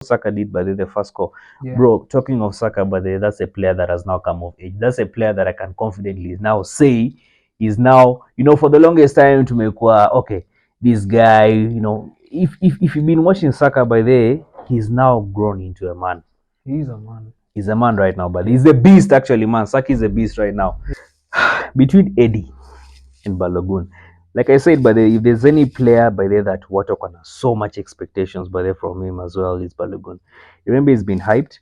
Saka did by the first goal. Yeah. Bro, talking of Saka, but that's a player that has now come of age. That's a player that I can confidently now say is now, for the longest time to make okay, this guy, if you've been watching Saka by there, he's now grown into a man. He's a man. He's a man right now, but he's a beast actually, man. Saka is a beast right now. Between Eddie and Balogun, like I said, but if there's any player by there that Watercon has so much expectations by there from him as well, it's Balogun. Remember, he's been hyped.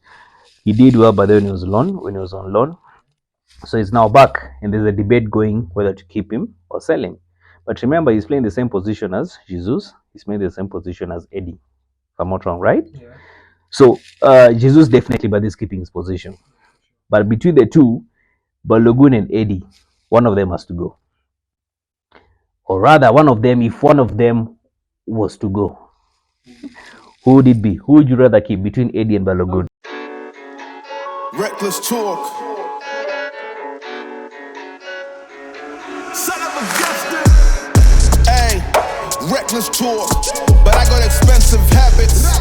He did well, but then when he was on loan. So he's now back, and there's a debate going whether to keep him or sell him. But remember, he's playing the same position as Jesus. He's playing the same position as Eddie. If I'm not wrong, right? Yeah. So Jesus definitely, but he's keeping his position. But between the two, Balogun and Eddie, one of them has to go. Or rather, one of them, if one of them was to go, who would it be? Who would you rather keep between Eddie and Balogun? Reckless talk. Son of a gifted. Hey, reckless talk. But I got expensive habits.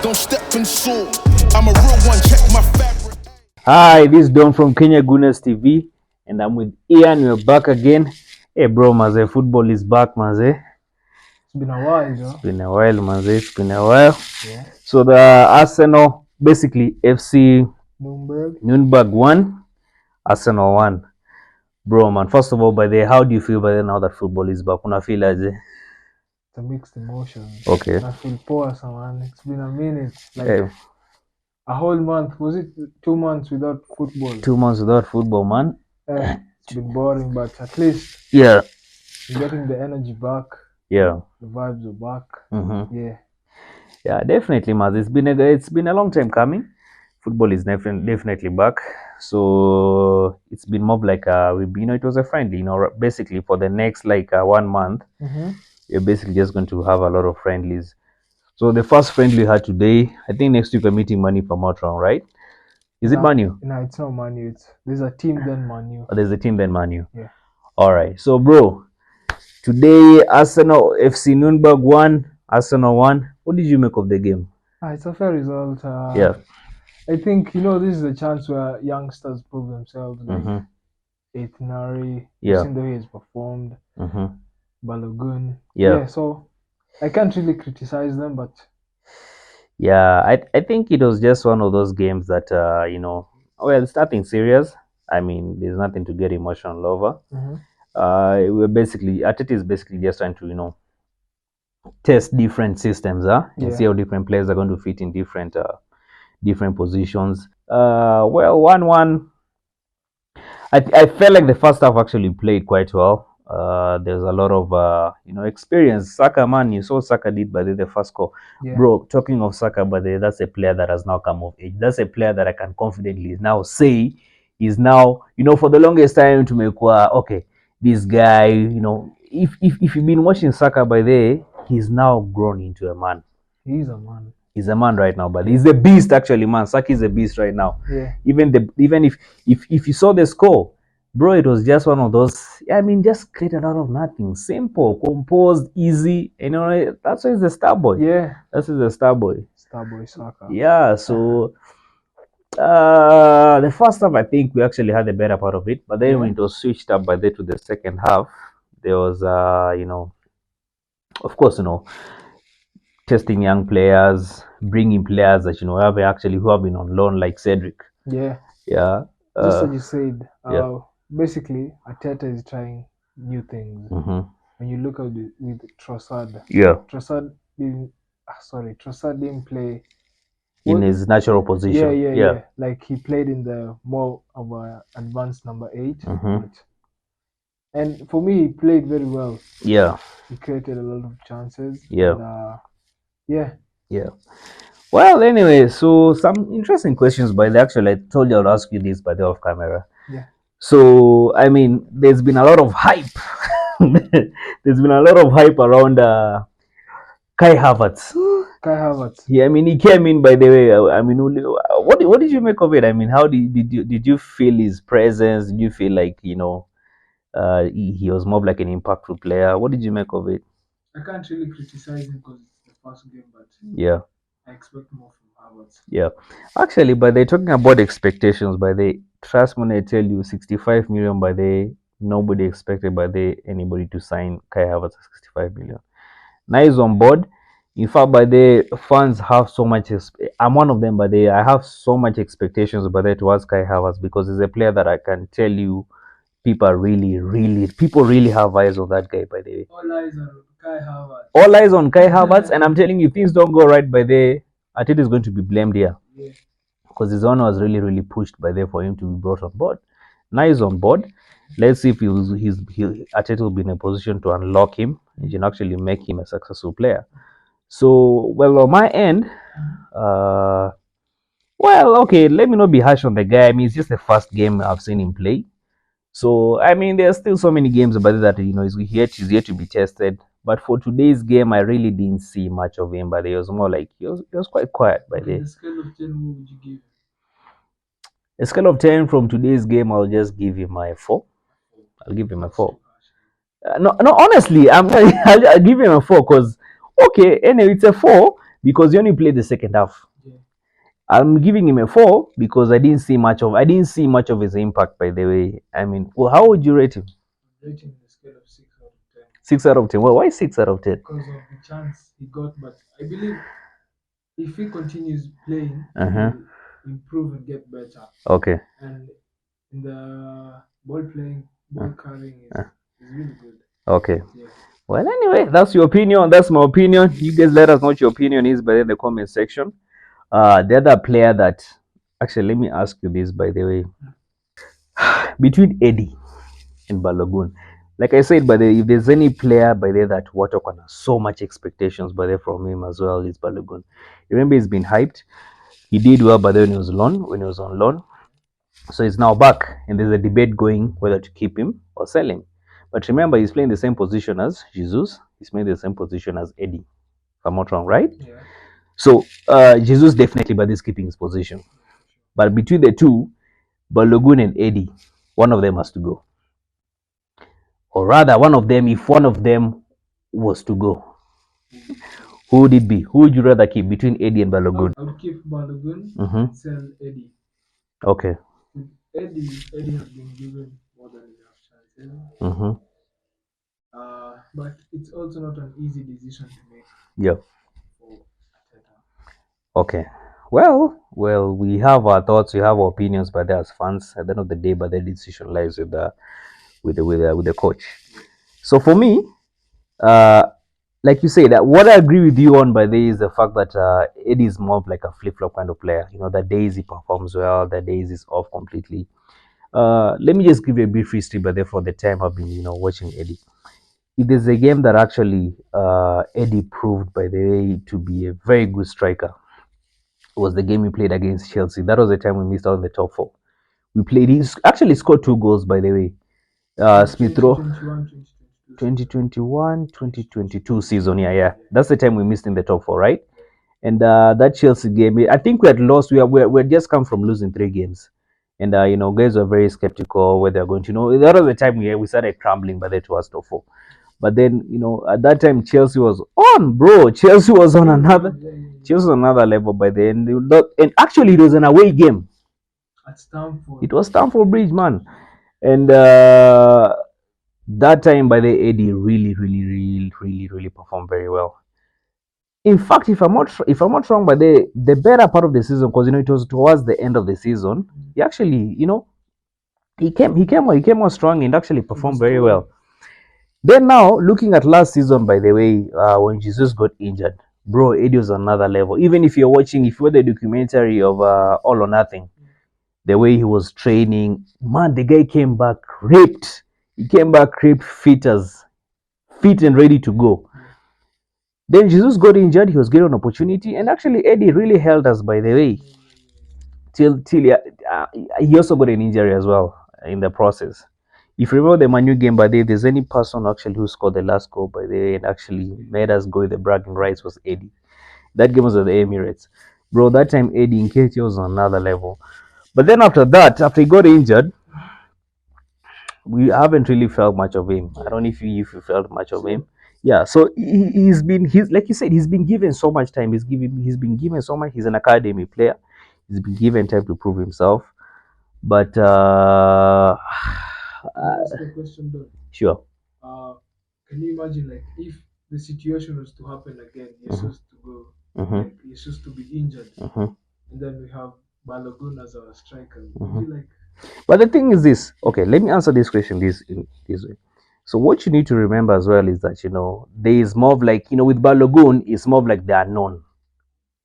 Don't step in salt. I'm a real one. Check my fabric. Hi, this is Don from Kenya Gunners TV, and I'm with Ian. We're back again. Hey, bro, Maze, football is back, Maze. It's been a while, It's been a while, Maze. It's been a while. Yeah. So the Arsenal, basically FC Nürnberg won, Arsenal won. Bro, man, first of all, by the how do you feel by the now that football is back? Una feel as It's a mixed emotion. Okay. I feel poor, man. It's been a minute. Like Hey, a whole month. Was it 2 months without football? 2 months without football, man. It's been boring, but at least Yeah, you're getting the energy back. yeah. The vibes are back. Yeah. Yeah, definitely, man. It's been a long time coming. Football is definitely back. So it's been more like it was a friendly, basically for the next 1 month, you're basically just going to have a lot of friendlies. So the first friendly we had today, I think next week we're meeting Manu for Motron, right? Is it Manu? No, it's not Manu. There's a team then Manu. There's a team then Manu. Yeah. All right. So, bro, today Arsenal FC Nürnberg won. Arsenal won. What did you make of the game? It's a fair result. Yeah. I think this is a chance where youngsters prove themselves. Like Nari, Yeah. seen the way he's performed. Balogun. Yeah. So I can't really criticize them, but Yeah, I think it was just one of those games that it's nothing serious. I mean, there's nothing to get emotional over. We're basically Arteta is basically just trying to test different systems, and see how different players are going to fit in different positions. Well, 1-1. I felt like the first half actually played quite well. There's a lot of experience. Saka, man, you saw Saka did by the first goal. yeah. Bro, talking of Saka, but that's a player that has now come of age. That's a player that I can confidently now say is now, for the longest time to make okay, this guy, if you've been watching Saka by there, he's now grown into a man. He's a man. He's a man right now, but he's a beast actually, man. Saka is a beast right now. Yeah. Even if you saw the score, bro, it was just one of those. I mean, just created out of nothing. Simple, composed, easy. That's why he's the star boy. Yeah. That's the star boy. Star boy Saka. Yeah. So the first half, I think we actually had the better part of it, but then when it was switched up by there to the second half, there was of course, testing young players, bringing players that who have been on loan, like Cedric. Yeah. Yeah. Just as you said, yeah. basically Arteta is trying new things. When you look at with Trossard, Trossard didn't play in his natural position. Yeah. Like he played in the more of an advanced number 8. And for me, he played very well. Yeah. He created a lot of chances. Yeah. And, yeah. Well, anyway, so some interesting questions, but actually I told you I'll ask you this by the off camera. Yeah. So, I mean, there's been a lot of hype. There's been a lot of hype around Kai Havertz. Yeah, I mean, he came in, by the way. I mean, what did you make of it? I mean, how did you feel his presence? Did you feel like he was more like an impactful player? What did you make of it? I can't really criticize him because it's the first game, but yeah, I expect more from Yeah, actually, but they're talking about expectations. By the trust me when I tell you, 65 million. By the nobody expected by the anybody to sign Kai Havertz at 65 million. Now he's on board. In fact, by the fans have so much. I'm one of them. But I have so much expectations about that towards Kai Havertz because he's a player that I can tell you people really have eyes on that guy. By the way, all eyes on Kai Havertz, and I'm telling you, things don't go right by the Arteta is going to be blamed here because his owner was really pushed by there for him to be brought on board. Now he's on board. Let's see if Arteta will be in a position to unlock him and can actually make him a successful player. So, well, on my end, well, okay, let me not be harsh on the guy. I mean, it's just the first game I've seen him play. So, I mean, there's still so many games about it that, he's yet to be tested. But for today's game, I really didn't see much of him. But it was more like he was quite quiet by there. A scale of 10, what would you give? A scale of 10 from today's game, I'll just give him a 4. I'll give him a 4. No, honestly, I'll give him a 4 because, okay, anyway, it's a 4 because he only played the second half. Yeah. I'm giving him a 4 because I didn't see much of his impact. By the way, I mean, well, how would you rate him? Rate him on a scale of 6 out of 10. 6 out of 10. Well, why 6 out of 10? Because of the chance he got, but I believe if he continues playing, he will improve and get better. Okay. And in the ball playing, ball carrying is really good. Okay. Yeah. Well, anyway, that's your opinion. That's my opinion. You guys let us know what your opinion is by in the comment section. The other player that actually, let me ask you this by the way. Between Eddie and Balogun, like I said, by the if there's any player by there that Watercon has so much expectations by there from him as well, is Balogun. Remember, he's been hyped. He did well, but then when he was on loan. So he's now back, and there's a debate going whether to keep him or sell him. But remember, he's playing the same position as Jesus. He's playing the same position as Eddie. If I'm not wrong, right? Yeah. So Jesus definitely, but he's keeping his position. But between the two, Balogun and Eddie, one of them has to go. Or rather, one of them, if one of them was to go, who would it be? Who would you rather keep between Eddie and Balogun? I would keep Balogun and sell Eddie. Okay. Eddie has been given more than enough chances. But it's also not an easy decision to make. Yeah. Okay. Well, we have our thoughts, we have our opinions, but as fans, at the end of the day, but the decision lies with the coach. So for me, like you say, that what I agree with you on by this is the fact that Eddie is more of like a flip-flop kind of player. You know, the days he performs well, the days he's off completely. Let me just give you a brief history, but therefore the time I've been, watching Eddie. It is a game that actually Eddie proved by the way to be a very good striker. It was the game we played against Chelsea. That was the time we missed out on the top 4. We played. He actually scored 2 goals, by the way. Smith Rowe. 2021-2022 season. Yeah. That's the time we missed in the top 4, right? And that Chelsea game, I think we had lost. We had just come from losing 3 games. And, guys were very skeptical whether they're going to know. That was the time we started crumbling, but that was top 4. But then, at that time, Chelsea was on, bro. Chelsea was on another level by the end. And actually, it was an away game. At Stamford. It was Stamford Bridge, man. And that time, by the Eddie really performed very well. In fact, if I'm not wrong, by the better part of the season, because it was towards the end of the season, he actually, he came on strong and actually performed very well. Then now, looking at last season, by the way, when Jesus got injured, bro, Eddie was another level. Even if you were the documentary of All or Nothing, the way he was training, man, the guy came back ripped. He came back ripped, fit and ready to go. Then Jesus got injured, he was given an opportunity, and actually Eddie really held us, by the way, till he also got an injury as well in the process. If you remember the Manu game, by the way, if there's any person actually who scored the last goal, by the way, and actually made us go with the bragging rights was Eddie. That game was at the Emirates. Bro, that time Eddie in KT was on another level. But then after that, after he got injured, we haven't really felt much of him. I don't know if you felt much of him. Yeah, so he's like you said, he's been given so much time. He's been given so much. He's an academy player. He's been given time to prove himself. But Ask the question though. sure. Can you imagine like if the situation was to happen again, Jesus to go, like Jesus to be injured, and then we have Balogun as our striker. Would you like? But the thing is this. Okay, let me answer this question this way. So what you need to remember as well is that there is more of like with Balogun, it's more of like the unknown.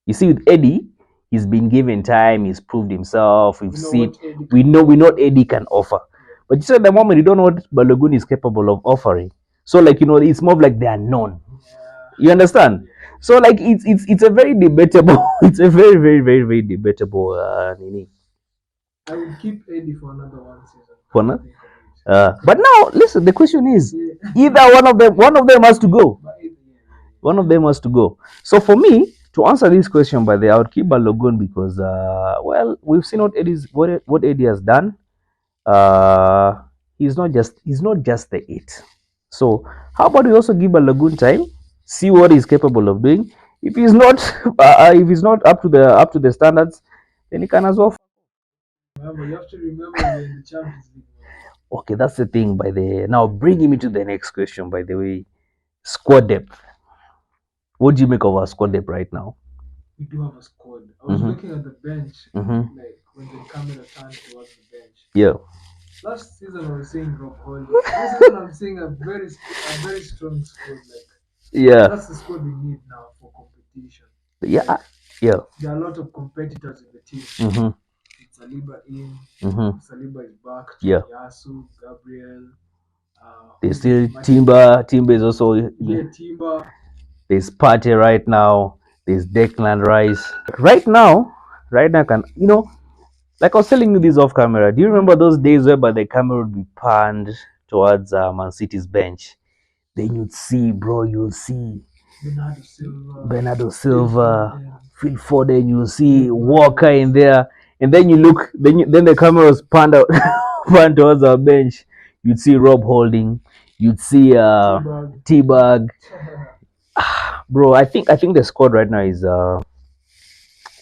You see, with Eddie, he's been given time, he's proved himself. We know what Eddie can offer. But you see, at the moment, you don't know what Balogun is capable of offering. So like it's more of like the unknown. You understand? So like it's a very debatable. It's a very very very very debatable. I would keep Eddie for another one season. For now. But now, listen. The question is, either one of them has to go. One of them has to go. So for me, to answer this question, by the way, I would keep Balogun because, we've seen what Eddie has done. He's not just the it. So how about we also give Balogun time, see what he's capable of doing. If he's not, up to the standards, then he can as well. Remember, you have to remember we're in the Champions League. Okay, that's the thing. Now bringing me to the next question. By the way, squad depth. What do you make of our squad depth right now? We do have a squad. I was looking at the bench, like when the camera turned towards the bench. Yeah. Last season I was saying Rob Holding. This season I'm seeing a very strong squad. Like that's the squad we need now for competition. Yeah. Like, yeah. There are a lot of competitors in the team. Saliba in. Saliba is back. Yeah. Yasu, Gabriel. There's still Timber. Timber is also. Yeah, Timber. There's Partey right now. There's Declan Rice. Right now, can like I was telling you this off camera. Do you remember those days where the camera would be panned towards Man City's bench? Then you'll see Bernardo Silva, Phil Foden. You'll see Walker in there, and then you look. Then the camera was panned out, panned towards our bench. You'd see Rob Holding. You'd see T-Bag. Bro, I think the squad right now is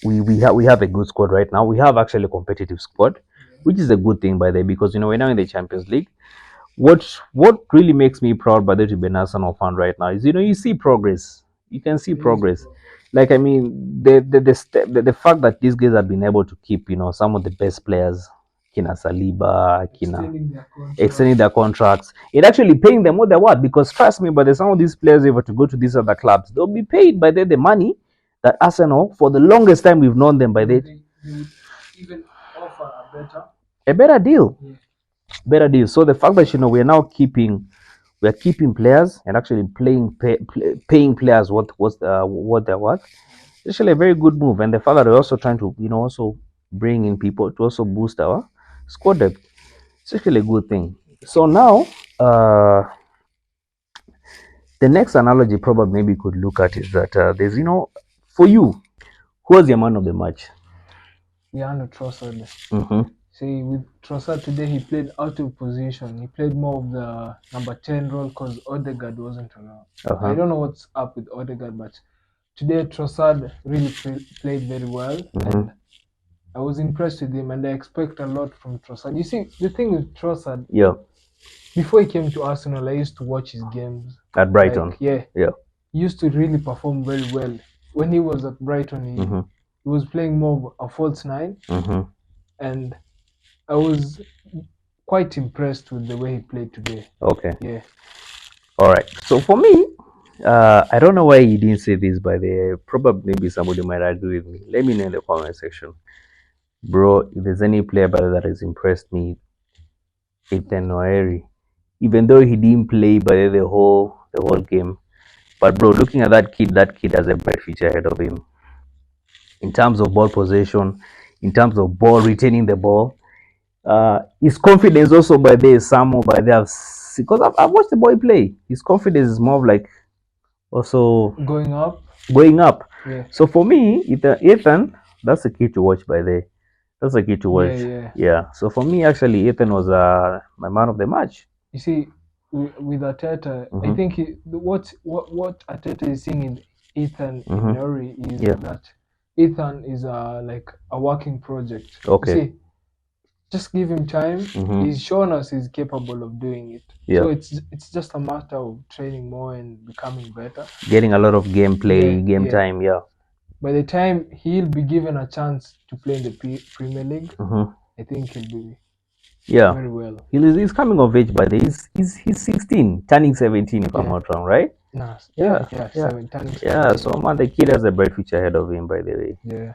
we have a good squad right now. We have actually a competitive squad, which is a good thing by the way, because we're now in the Champions League. What really makes me proud by the way to be an Arsenal fan right now is you see progress. You can see progress. Like I mean, the fact that these guys have been able to keep some of the best players, Kina Saliba, extending their contracts, it actually paying them what they're worth. Because trust me, but some of these players able to go to these other clubs, they'll be paid by the money that Arsenal, for the longest time we've known them by that. They would even offer a better deal. Yeah. Better deal. So the fact that we're now keeping players and actually paying players what they're worth, it's actually a very good move. And the fact that we're also trying to also bring in people to also boost our squad depth, it's actually a good thing. So now the next analogy probably maybe could look at is that there's for you, who was your man of the match? Leandro Trossard. See, with Trossard today, he played out of position. He played more of the number 10 role because Odegaard wasn't around. I don't know what's up with Odegaard, but today Trossard really played very well. And I was impressed with him, and I expect a lot from Trossard. You see, the thing with Trossard, before he came to Arsenal, I used to watch his games. At Brighton? He used to really perform very well. When he was at Brighton, he was playing more of a false nine. And I was quite impressed with the way he played today. Okay. Yeah. All right. So for me, I don't know why he didn't say this, but probably maybe somebody might agree with me. Let me know in the comment section. Bro, if there's any player that has impressed me, Ethan Noeri. Even though he didn't play by the whole game. But bro, looking at that kid has a bright future ahead of him. In terms of ball possession, in terms of ball retaining the ball, his confidence also by there is some by there, because I've watched the boy play. His confidence is more of like also going up. Yeah. So for me, Ethan, that's a key to watch by there. That's a key to watch. Yeah. So for me, actually, Ethan was my man of the match. You see, with Arteta, I think what Arteta is seeing in Ethan Nuri is that Ethan is like a working project. Okay. See, just give him time. He's shown us he's capable of doing it. So it's just a matter of training more and becoming better. Getting a lot of gameplay, time. By the time he'll be given a chance to play in the Premier League, I think he'll be very well. He's coming of age, but he's 16, turning 17 if I'm not wrong, right? Nice. 17. Yeah, so man, the kid has a bright future ahead of him, by the way. Yeah.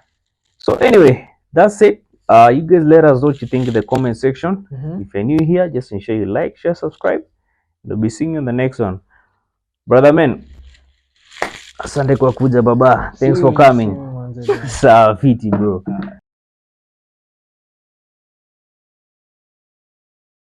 So anyway, that's it. You guys let us know what you think in the comment section. If you're new here, just ensure you like, share, subscribe. We'll be seeing you in the next one. Brother man, asante kwa kuja baba. Thanks for coming. Sawa fiti bro.